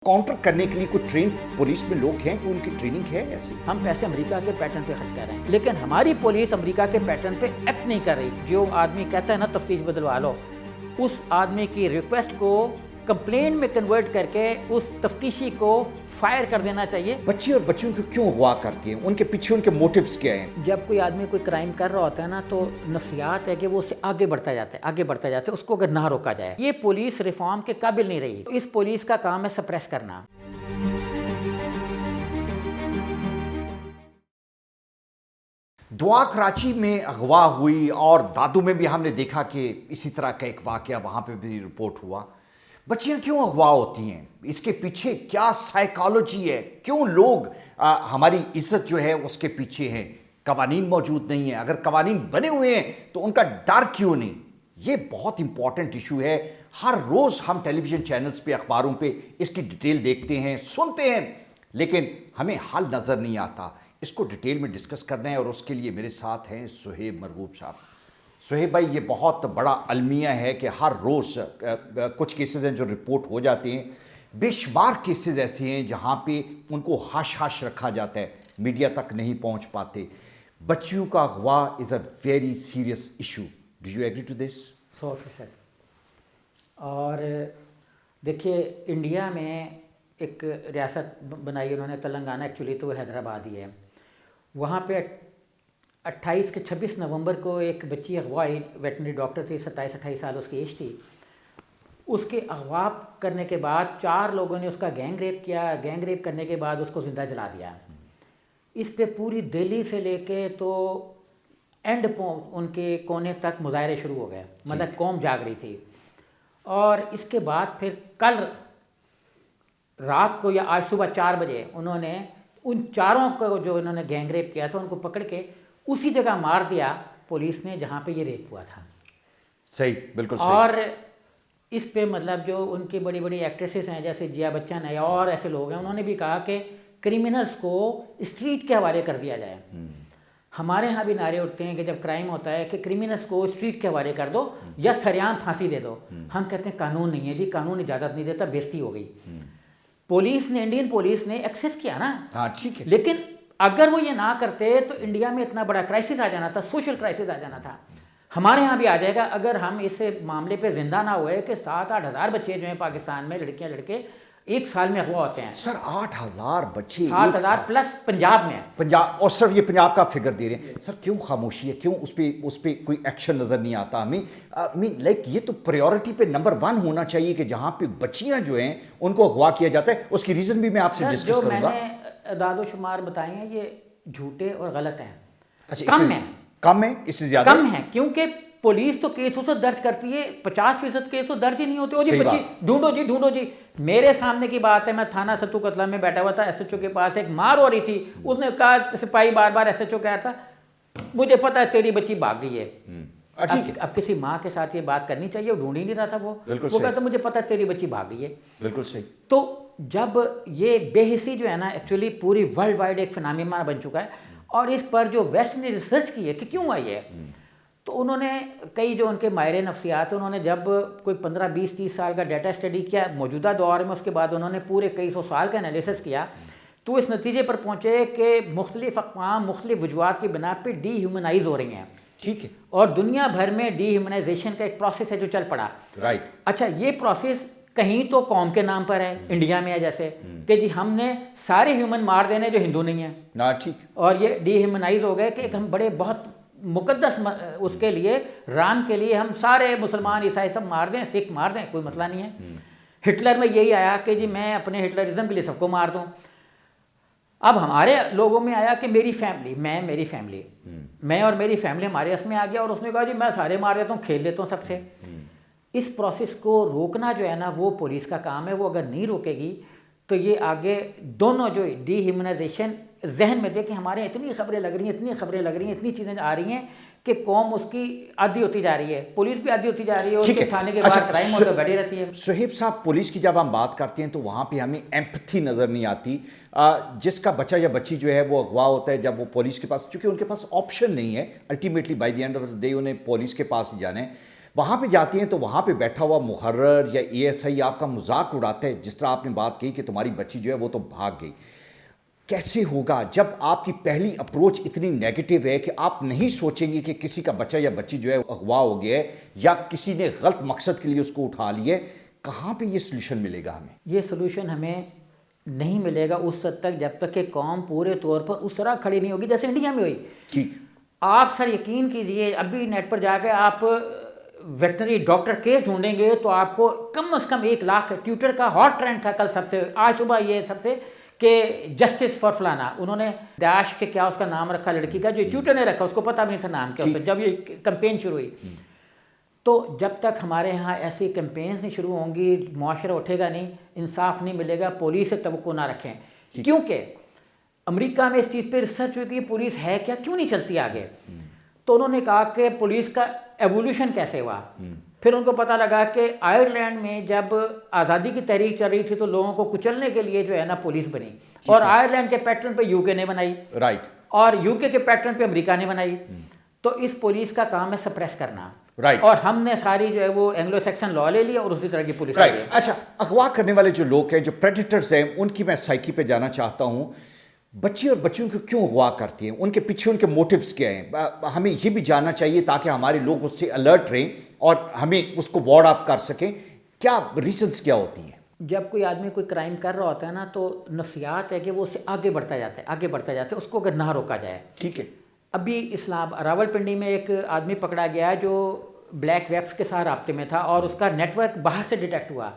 Counter करने के लिए कोई ट्रेन पुलिस में लोग हैं, कोई उनकी ट्रेनिंग है ऐसी? हम पैसे अमेरिका के पैटर्न पे खर्च कर रहे हैं, लेकिन हमारी पुलिस अमेरिका के पैटर्न पे एक्ट नहीं कर रही। जो आदमी कहता है ना तफ्तीश बदलवा लो, उस आदमी की रिक्वेस्ट को कंप्लेंट में कन्वर्ट करके उस तफ्तीशी को फायर कर देना चाहिए। बच्चे और बच्चियों को क्यों अगवा करती हैं? उनके पीछे उनके मोटिव्स क्या हैं? जब कोई आदमी कोई क्राइम कर रहा होता है ना, तो नफ्सियात है कि वो उससे आगे बढ़ता जाता है, आगे बढ़ता जाता है, उसको अगर ना रोका जाए। ये पुलिस रिफॉर्म के काबिल नहीं रही। इस पुलिस का काम है सप्रेस करना। दुआ कराची में अगवा हुई और दादू में भी हमने देखा कि इसी तरह का एक वाकया वहाँ पे भी रिपोर्ट हुआ। बच्चियाँ क्यों अगवा होती हैं? इसके पीछे क्या साइकोलॉजी है? क्यों लोग हमारी इज्जत जो है उसके पीछे हैं? कवानीन मौजूद नहीं है। अगर कवानीन बने हुए हैं तो उनका डर क्यों नहीं? ये बहुत इंपॉर्टेंट इशू है। हर रोज़ हम टेलीविज़न चैनल्स पे, अखबारों पे इसकी डिटेल देखते हैं, सुनते हैं, लेकिन हमें हल नज़र नहीं आता। इसको डिटेल में डिस्कस करना है और उसके लिए मेरे साथ हैं सुहेब मरगूब साहब। सुहेब भाई, ये बहुत बड़ा अलमिया है कि हर रोज़ कुछ केसेस हैं जो रिपोर्ट हो जाते हैं। बेशुमार केसेस ऐसे हैं जहाँ पे उनको हाश हाश रखा जाता है, मीडिया तक नहीं पहुँच पाते। बच्चियों का अगवा is a very serious issue. Do you agree to this? 100%। और देखिए, इंडिया में एक रियासत बनाई उन्होंने, तेलंगाना, एक्चुअली तो हैदराबाद ही है। वहाँ पे 28 के 26 नवंबर को एक बच्ची अगवा आई, वेटनरी डॉक्टर थी, 27-28 साल उसकी एज थी। उसके अगवा करने के बाद 4 लोगों ने उसका गैंग रेप किया। गैंग रेप करने के बाद उसको ज़िंदा जला दिया। इस पे पूरी दिल्ली से लेके तो एंड उनके कोने तक मुजाहरे शुरू हो गए, मतलब कौम जाग रही थी। और इसके बाद फिर कल रात को या आज सुबह 4 बजे उन्होंने उन 4 को जो इन्होंने गैंग रेप किया था उनको पकड़ के उसी जगह मार दिया पुलिस ने जहाँ पे ये रेप हुआ था। सही, बिल्कुल सही। और इस पे मतलब जो उनकी बड़ी बड़ी एक्ट्रेसेस हैं जैसे जिया बच्चन है और ऐसे लोग हैं, उन्होंने भी कहा कि क्रिमिनल्स को स्ट्रीट के हवाले कर दिया जाए। हमारे यहाँ भी नारे उठते हैं कि जब क्राइम होता है कि क्रिमिनल्स को स्ट्रीट के हवाले कर दो या सरेआम फांसी दे दो। हम कहते हैं कानून नहीं है जी, कानून इजाज़त नहीं देता, बेइज्जती हो गई। पुलिस ने, इंडियन पुलिस ने एक्सेस किया ना, हाँ ठीक है, लेकिन अगर वो ये ना करते तो इंडिया में इतना बड़ा क्राइसिस आ जाना था, सोशल क्राइसिस आ जाना था। हमारे यहाँ भी आ जाएगा अगर हम इस मामले पे जिंदा ना हुए कि 7-8 हज़ार बच्चे जो हैं पाकिस्तान में, लड़कियाँ लड़के, एक साल में अगवा होते हैं। सर 8,000 बच्चे, 7,000 प्लस पंजाब में। पंजाब, और सिर्फ ये पंजाब का फिगर दे रहे हैं। सर क्यों खामोशी है? क्यों उस पे कोई एक्शन नज़र नहीं आता हमें? लाइक ये तो प्रायोरिटी पे नंबर 1 होना चाहिए कि जहाँ पे बच्चियाँ जो हैं उनको अगवा किया जाता है। उसकी रीज़न भी मैं आपसे डिस्कस करूँगा। जो मैंने दादो शुमार बताए हैं ये झूठे और गलत हैं। अच्छा, कम है, इससे ज़्यादा कम है, क्योंकि पुलिस तो केसों से दर्ज करती है, 50% केस तो दर्ज ही नहीं होते। जी बच्ची ढूंढो जी। मेरे सामने की बात है, मैं थाना सत्तू कतला में बैठा हुआ था, एसएचओ के पास एक मार हो रही थी। उसने कहा, सिपाही बार बार एसएचओ कह रहा था मुझे पता है तेरी बच्ची भाग गई है। अब किसी माँ के साथ ये बात करनी चाहिए, वो ढूंढ ही नहीं रहा था। वो कहता मुझे पता है तेरी बच्ची भाग गई है। बिल्कुल सही। तो जब ये बेहिसी जो है ना, एक्चुअली पूरी वर्ल्ड वाइड एक फिनोमेना बन चुका है। और इस पर जो वेस्ट ने रिसर्च की है कि क्यों आई है, तो उन्होंने कई जो उनके माहिर नफ्सियात, उन्होंने जब कोई 15, 20, 30 साल का डाटा स्टडी किया मौजूदा दौर में, उसके बाद उन्होंने पूरे कई सौ साल का एनालिसिस किया, तो इस नतीजे पर पहुँचे कि मुख्तलिफ अक़वाम मुख्तलिफ वजूहात की बिना पर डीह्यूमनाइज हो रही हैं। ठीक है। और दुनिया भर में डीह्यूमनाइजेशन का एक प्रोसेस है जो चल पड़ा। राइट। अच्छा, ये प्रोसेस कहीं तो कौम के नाम पर है, इंडिया में है जैसे कि जी हमने सारे ह्यूमन मार देने जो हिंदू नहीं है ना, ठीक। और ये डीह्यूमनाइज हो गए कि हम बड़े बहुत मुकद्दस उसके लिए, राम के लिए हम सारे मुसलमान ईसाई सब मार दें, सिख मार दें, कोई मसला नहीं है। हिटलर में यही आया कि जी मैं अपने हिटलरिज्म के लिए सबको मार दूं। अब हमारे लोगों में आया कि मेरी फैमिली, मैं और मेरी फैमिली हमारे इसमें आ गया, और उसने कहा जी मैं सारे मार देता हूँ, खेल लेता हूँ सबसे। इस प्रोसेस को रोकना जो है ना, वो पुलिस का काम है। वो अगर नहीं रोकेगी तो ये आगे दोनों जो डीह्यूमनाइजेशन जहन में दे कि हमारे इतनी खबरें लग रही हैं, इतनी चीज़ें आ रही हैं कि कौम उसकी आदी होती जा रही है, पुलिस भी आदी होती जा रही है, उसके थाने के बाद क्राइम होकर बैठी रहती है। सुहेब साहब, पुलिस की जब हम बात करते हैं तो वहाँ पे हमें एम्पैथी नज़र नहीं आती। जिसका बच्चा या बच्ची जो है वो अगवा होता है, जब वो पुलिस के पास, चूँकि उनके पास ऑप्शन नहीं है, ultimately by the end of the day उन्हें पुलिस के पास ही जाना है। وہاں پہ جاتے ہیں تو وہاں پہ بیٹھا ہوا محرر یا اے ایس آئی آپ کا مذاق اڑاتا ہے، جس طرح آپ نے بات کہی کہ تمہاری بچی جو ہے وہ تو بھاگ گئی. کیسے ہوگا جب آپ کی پہلی اپروچ اتنی نیگیٹو ہے کہ آپ نہیں سوچیں گے کہ کسی کا بچہ یا بچی جو ہے اغوا ہو گیا ہے یا کسی نے غلط مقصد کے لیے اس کو اٹھا لیا ہے؟ کہاں پہ یہ سلوشن ملے گا ہمیں؟ یہ سلوشن ہمیں نہیں ملے گا اس حد تک جب تک کہ قوم پورے طور پر اس طرح کھڑی نہیں ہوگی جیسے انڈیا میں ہوئی. ٹھیک. آپ سر یقین کیجئے ابھی نیٹ پر جا کے آپ ویٹنری ڈاکٹر کیس ڈھونڈیں گے تو آپ کو کم از کم 1 لاکھ. ٹویٹر کا ہاٹ ٹرینڈ تھا کل سب سے، آج صبح یہ سب سے کہ جسٹس فار فلانا، انہوں نے داعش کے کیا اس کا نام رکھا لڑکی کا جو ٹویٹر نے رکھا، اس کو پتہ بھی نہیں تھا نام کیا اس کا جب یہ کمپین شروع ہوئی. تو جب تک ہمارے ہاں ایسی کمپینز نہیں شروع ہوں گی، معاشرہ اٹھے گا نہیں، انصاف نہیں ملے گا. پولیس سے توقع نہ رکھیں، کیونکہ امریکہ میں اس چیز پہ ریسرچ ہوئی کہ پولیس ہے کیا، کیوں نہیں چلتی آگے. تو انہوں نے کہا کہ پولیس کا ایوولوشن کیسے ہوا. پھر ان کو پتہ لگا کہ آئرلینڈ میں جب آزادی کی تحریک چل رہی تھی تو لوگوں کو کچلنے کے لیے جو ہے نا پولیس بنی، اور آئرلینڈ کے پیٹرن پہ یو کے نے بنائی، رائٹ، اور یو کے پیٹرن پہ امریکہ نے بنائی. تو اس پولیس کا کام ہے سپریس کرنا، رائٹ. اور ہم نے ساری جو ہے وہ اینگلو سیکسن لا لے لیا اور اسی طرح کی پولیس لے لی. اچھا، اغوا کرنے والے جو لوگ ہیں، جو پریڈیٹرز ہیں، ان کی میں سائیکی پہ جانا چاہتا ہوں. بچے اور بچیوں کو کیوں اغوا کرتی ہیں؟ ان کے پیچھے ان کے موٹیوز کیا ہیں؟ ہمیں یہ بھی جاننا چاہیے تاکہ ہمارے لوگ اس سے الرٹ رہیں اور ہمیں اس کو وارڈ آف کر سکیں. کیا ریزنز کیا ہوتی ہیں؟ جب کوئی آدمی کوئی کرائم کر رہا ہوتا ہے نا تو نفسیات ہے کہ وہ اس سے آگے بڑھتا جاتا ہے، آگے بڑھتا جاتا ہے، اس کو اگر نہ روکا جائے. ٹھیک ہے. ابھی اسلام راول پنڈی میں ایک آدمی پکڑا گیا جو بلیک ویبس کے ساتھ رابطے میں تھا اور اس کا نیٹ ورک باہر سے ڈیٹیکٹ ہوا.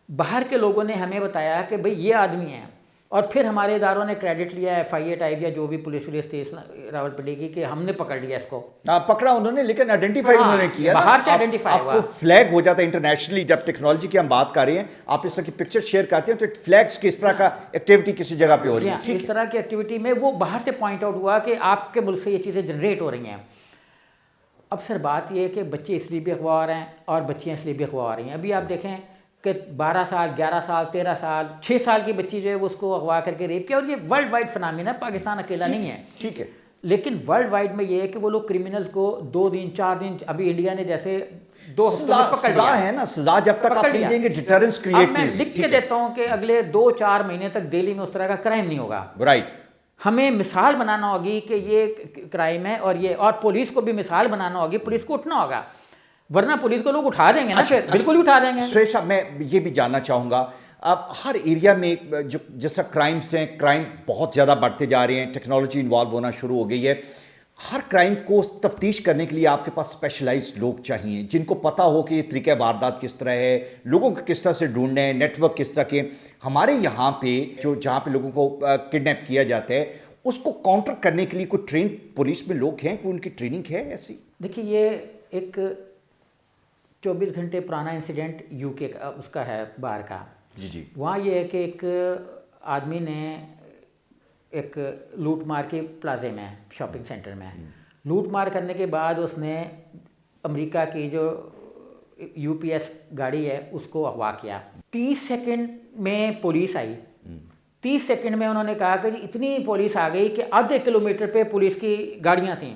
باہر کے لوگوں نے ہمیں بتایا کہ بھئی یہ آدمی ہیں، اور پھر ہمارے اداروں نے کریڈٹ لیا، FIA ٹائپ یا جو بھی پولیس تھی راول پنڈی کی، کہ ہم نے پکڑ لیا اس کو. پکڑا انہوں نے، لیکن آئیڈینٹیفائی انہوں نے کیا، باہر سے آئیڈینٹیفائی ہوا. آپ کو فلیگ ہو جاتا ہے انٹرنیشنلی. جب ٹیکنالوجی کی ہم بات کر رہے ہیں، آپ اس طرح کی پکچر شیئر کرتے ہیں تو فلیگس کی اس طرح کا ایکٹیویٹی کسی جگہ پہ ہو رہی ہے. اس طرح کی ایکٹیویٹی میں وہ باہر سے پوائنٹ آؤٹ ہوا کہ آپ کے ملک سے یہ چیزیں جنریٹ ہو رہی ہیں. اب سر بات یہ ہے کہ بچے اس لیے بھی اغوا ہو رہے ہیں اور بچیاں اس لیے بھی اغوا ہو رہی ہیں. ابھی آپ دیکھیں کہ 12 سال 11 سال 13 سال 6 سال کی بچی جو ہے وہ اس کو اغوا کر کے ریپ کیا، اور یہ ورلڈ وائڈ فنامین ہے، پاکستان اکیلا نہیں ہے. ٹھیک ہے. لیکن ورلڈ وائڈ میں یہ ہے کہ وہ لوگ کرمنلز کو 2 دن 4 دن، ابھی انڈیا نے جیسے 2 ہفتوں میں پکڑ لیا ہے نا. سزا جب تک آپ نہیں دیں گے ڈیٹرنس کریٹ نہیں. میں لکھ کے دیتا ہوں کہ اگلے 2-4 مہینے تک دہلی میں اس طرح کا کرائم نہیں ہوگا. رائٹ. ہمیں مثال بنانا ہوگی کہ یہ کرائم ہے، اور پولیس کو بھی مثال بنانا ہوگی، پولیس کو اٹھنا ہوگا، ورنہ پولیس کو لوگ اٹھا دیں گے نا. بالکل ہی اٹھا دیں گے. سہیل صاحب، میں یہ بھی جاننا چاہوں گا، اب ہر ایریا میں جو جس طرح کرائمس ہیں، کرائم بہت زیادہ بڑھتے جا رہے ہیں، ٹیکنالوجی انوالو ہونا شروع ہو گئی ہے. ہر کرائم کو تفتیش کرنے کے لیے آپ کے پاس اسپیشلائزڈ لوگ چاہیے جن کو پتہ ہو کہ یہ طریقہ واردات کس طرح ہے، لوگوں کو کس طرح سے ڈھونڈنا ہے، نیٹ ورک کس طرح کے. ہمارے یہاں پہ جہاں پہ لوگوں کو کڈنیپ کیا جاتا ہے، اس کو کاؤنٹر کرنے کے لیے کوئی ٹرینڈ پولیس میں لوگ ہیں، کوئی ان کی ٹریننگ ہے ایسی؟ دیکھیے، یہ ایک 24 گھنٹے پرانا انسیڈنٹ UK کا اس کا ہے باہر کا. جی. وہاں یہ ہے کہ ایک آدمی نے ایک لوٹ مار کے پلازے میں، شاپنگ سینٹر میں لوٹ مار کرنے کے بعد اس نے امریکہ کی جو UPS گاڑی ہے اس کو اغوا کیا. 30 سیکنڈ میں پولیس آئی. 30 سیکنڈ میں انہوں نے کہا کہ اتنی پولیس آ گئی کہ آدھے کلومیٹر پہ پولیس کی گاڑیاں تھیں.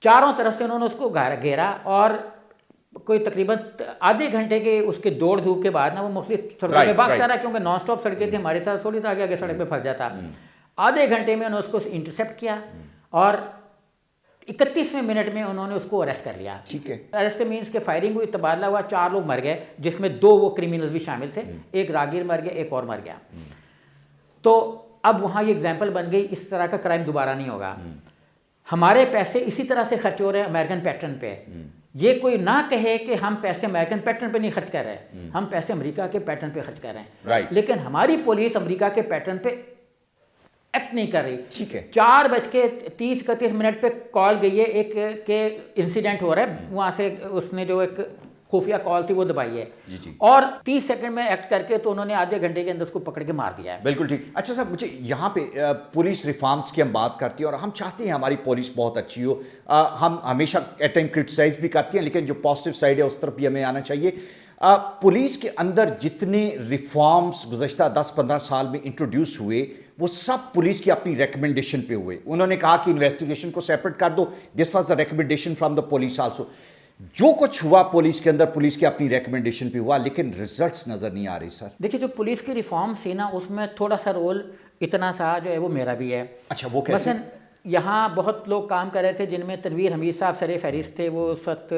چاروں طرف سے انہوں نے اس کو گھیرا، اور کوئی تقریباً آدھے گھنٹے کے اس کے دوڑ دھوپ کے بعد نا وہ مختلف سڑکوں پہ بھاگتا رہا، کیونکہ نان سٹاپ سڑکیں تھیں، ہماری طرح تھوڑی تھا کہ آگے سڑک پہ پھنس جاتا. آدھے گھنٹے میں انہوں نے اس کو انٹرسیپٹ کیا اور 31ویں منٹ میں انہوں نے اس کو اریسٹ کر لیا. ٹھیک ہے. اریسٹ مینس کہ فائرنگ ہوئی، تبادلہ ہوا، 4 لوگ مر گئے، جس میں 2 وہ کرمنلز بھی شامل تھے. ایک راگیر مر گیا، ایک اور مر گیا. تو اب وہاں یہ اگزامپل بن گئی، اس طرح کا کرائم دوبارہ نہیں ہوگا. ہمارے پیسے اسی طرح سے خرچ ہو رہے ہیں امریکن پیٹرن پہ. یہ کوئی نہ کہے کہ ہم پیسے امریکن پیٹرن پہ نہیں خرچ کر رہے، ہم پیسے امریکہ کے پیٹرن پہ خرچ کر رہے ہیں. لیکن ہماری پولیس امریکہ کے پیٹرن پہ ایکٹ نہیں کر رہی. ٹھیک ہے. 4:30-31 پہ کال گئی ہے ایک کہ انسیڈنٹ ہو رہا ہے، وہاں سے اس نے جو ایک خفیہ کال تھی وہ دبائی ہے، اور 30 سیکنڈ میں ایکٹ کر کے تو انہوں نے آدھے گھنٹے کے اندر اس کو پکڑ کے مار دیا ہے. بالکل ٹھیک. اچھا صاحب، مجھے یہاں پہ پولیس ریفارمس کی ہم بات کرتے ہیں اور ہم چاہتے ہیں ہماری پولیس بہت اچھی ہو. ہم ہمیشہ ایٹ ٹائم کرٹیسائز بھی کرتے ہیں، لیکن جو پازیٹیو سائڈ ہے اس طرف بھی ہمیں آنا چاہیے. پولیس کے اندر جتنے ریفارمس گزشتہ 10-15 سال میں انٹروڈیوس ہوئے، وہ سب پولیس کی اپنی ریکمنڈیشن پہ ہوئے. انہوں نے کہا کہ انویسٹیگیشن کو سیپریٹ کر دو. This was the recommendation from the police also. जो कुछ हुआ पुलिस के अंदर, पुलिस की अपनी रिकमेंडेशन पे हुआ, लेकिन रिजल्ट्स नजर नहीं आ रही सर। देखिए जो पुलिस की रिफॉर्म थी ना, उसमें थोड़ा सा रोल इतना सा जो है वो मेरा भी है। अच्छा, वो कैसे? मसलन यहाँ बहुत लोग काम कर रहे थे, जिनमें तनवीर हमीद साहब सरे फहरिस्त थे, वो उस वक्त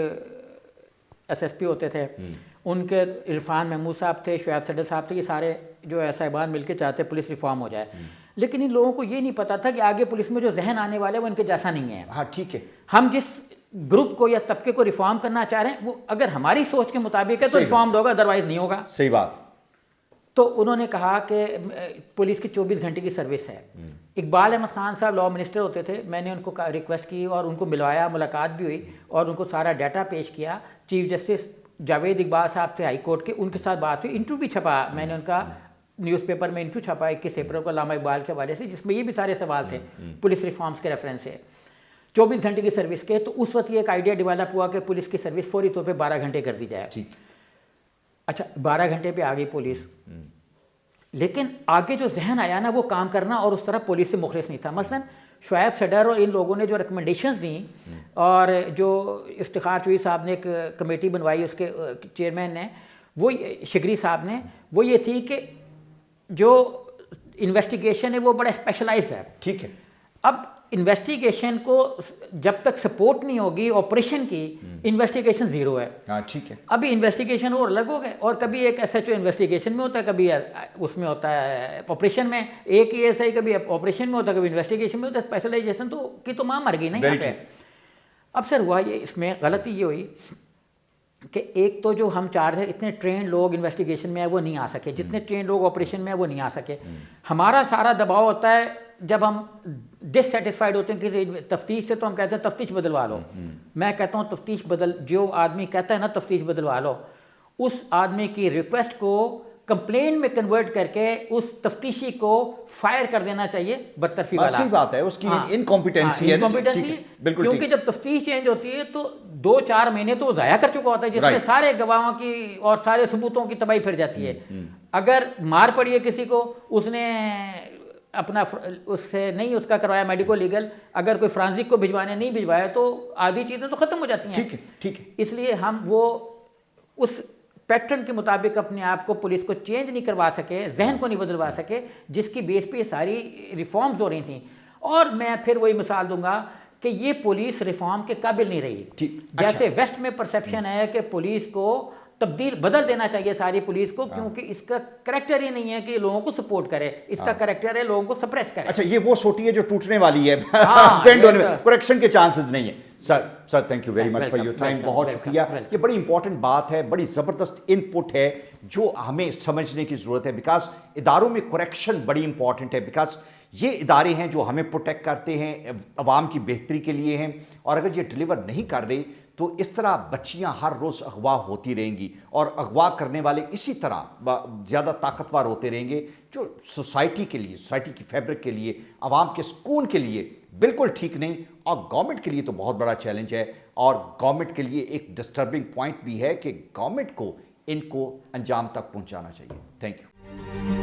SSP होते थे। उनके इरफान महमूद साहब थे, शुएब सदर साहब थे, ये सारे जो है साहिबान मिलकर चाहते पुलिस रिफॉर्म हो जाए। लेकिन इन लोगों को ये नहीं पता था कि आगे पुलिस में जो जहन आने वाले वो इनके जैसा नहीं है। हाँ ठीक है, हम जिस ग्रुप को या तबके को रिफॉर्म करना चाह रहे हैं वो अगर हमारी सोच के मुताबिक है तो रिफॉर्म होगा, अदरवाइज नहीं होगा। सही बात। तो उन्होंने कहा कि पुलिस की 24 घंटे की सर्विस है। इकबाल अहमद खान साहब लॉ मिनिस्टर होते थे, मैंने उनको रिक्वेस्ट की और उनको मिलवाया, मुलाकात भी हुई और उनको सारा डाटा पेश किया। चीफ जस्टिस जावेद इकबाल साहब थे हाई कोर्ट के, उनके साथ बात हुई, इंटरव्यू भी छपा, मैंने उनका न्यूज़पेपर में इंटरव्यू छपा 21 अप्रैल को अल्लामा इकबाल के हवाले से, जिसमें ये भी सारे सवाल थे पुलिस रिफॉर्म्स के रेफरेंस से 24 घंटे की सर्विस के। तो उस वक्त ये एक आइडिया डेवलप हुआ कि पुलिस की सर्विस फौरी तौर पे 12 घंटे कर दी जाए। अच्छा 12 घंटे पे आ गई पुलिस, लेकिन आगे जो जहन आया ना वो काम करना और उस तरह पुलिस से मुखलिस नहीं था। मसलन शुएब सदर और इन लोगों ने जो रिकमेंडेशंस दी और जो इफ्तिखार चौधरी साहब ने एक कमेटी बनवाई, उसके चेयरमैन ने, वो शिगरी साहब ने, वो ये थी कि जो इन्वेस्टिगेशन है वो बड़ा स्पेशलाइज्ड है। ठीक है। अब इन्वेस्टिगेशन को जब तक सपोर्ट नहीं होगी ऑपरेशन की, इन्वेस्टिगेशन ज़ीरो है। हाँ ठीक है। अभी इन्वेस्टिगेशन और अलग हो गए, और कभी एक SHO इन्वेस्टिगेशन में होता है, कभी उसमें होता है ऑपरेशन में, एक ASI कभी ऑपरेशन में होता है, कभी इन्वेस्टिगेशन में होता है। स्पेशलाइजेशन तो माँ मर गई ना यहाँ पे। अब सर हुआ ये, इसमें गलती ये हुई कि एक तो जो हम चाह रहे थे इतने ट्रेन लोग इन्वेस्टिगेशन में है वो नहीं आ सके, जितने ट्रेन लोग ऑपरेशन में है वो नहीं आ सके। हमारा सारा दबाव होता है जब हम डिससेटिस्फाइड होते हैं किसी तफ्तीश से, तो हम कहते हैं तफ्तीश बदलवा लो। मैं कहता हूँ तफ्तीश जो आदमी कहता है ना तफ्तीश बदलवा लो, उस आदमी की रिक्वेस्ट को कंप्लेन में कन्वर्ट करके उस तफ्तीशी को फायर कर देना चाहिए, बरतरफी वाला। सही बात है, उसकी इनकॉम्पिटेंसी है, बिल्कुल। क्योंकि जब तफ्तीश चेंज होती है तो 2-4 महीने तो वो ज़ाया कर चुका होता है, जिसमें सारे गवाहों की और सारे सबूतों की तबाही फिर जाती है। अगर मार पड़ी है किसी को, उसने अपना उससे नहीं उसका करवाया मेडिकल लीगल, अगर कोई फ्रांसिक को भिजवाने नहीं भिजवाया तो आधी चीज़ें तो ख़त्म हो जाती हैं। ठीक है। इसलिए हम वो उस पैटर्न के मुताबिक अपने आप को पुलिस को चेंज नहीं करवा सके, जहन को नहीं बदलवा सके, जिसकी बेस पे सारी रिफॉर्म्स हो रही थी। और मैं फिर वही मिसाल दूंगा कि ये पुलिस रिफॉर्म के काबिल नहीं रही। जैसे वेस्ट में परसेप्शन है कि पुलिस को बदल देना चाहिए सारी पुलिस को, क्योंकि इसका करैक्टर ही नहीं है कि लोगों को सपोर्ट करे, इसका करैक्टर है लोगों को सप्रेस करे। अच्छा, ये वो सोटी है जो टूटने वाली है, बेंड होने में, करेक्शन के चांसेस नहीं है। Sir thank you very much for your time, बहुत शुक्रिया। ये बड़ी इंपॉर्टेंट बात है, बड़ी ज़बरदस्त इनपुट है जो हमें समझने की ज़रूरत है, बिकॉज इदारों में करेक्शन बड़ी इंपॉर्टेंट है, बिकॉज ये इदारे हैं जो हमें प्रोटेक्ट करते हैं, अवाम की बेहतरी के लिए हैं, और अगर ये डिलीवर नहीं कर रहे तो इस तरह बच्चियां हर रोज़ अगवा होती रहेंगी, और अगवा करने वाले इसी तरह ज़्यादा ताकतवर होते रहेंगे, जो सोसाइटी के लिए, सोसाइटी की फैब्रिक के लिए, आवाम के सुकून के लिए बिल्कुल ठीक नहीं, और गवर्नमेंट के लिए तो बहुत बड़ा चैलेंज है। और गवर्नमेंट के लिए एक डिस्टर्बिंग पॉइंट भी है कि गवर्नमेंट को इनको अंजाम तक पहुंचाना चाहिए। Thank you.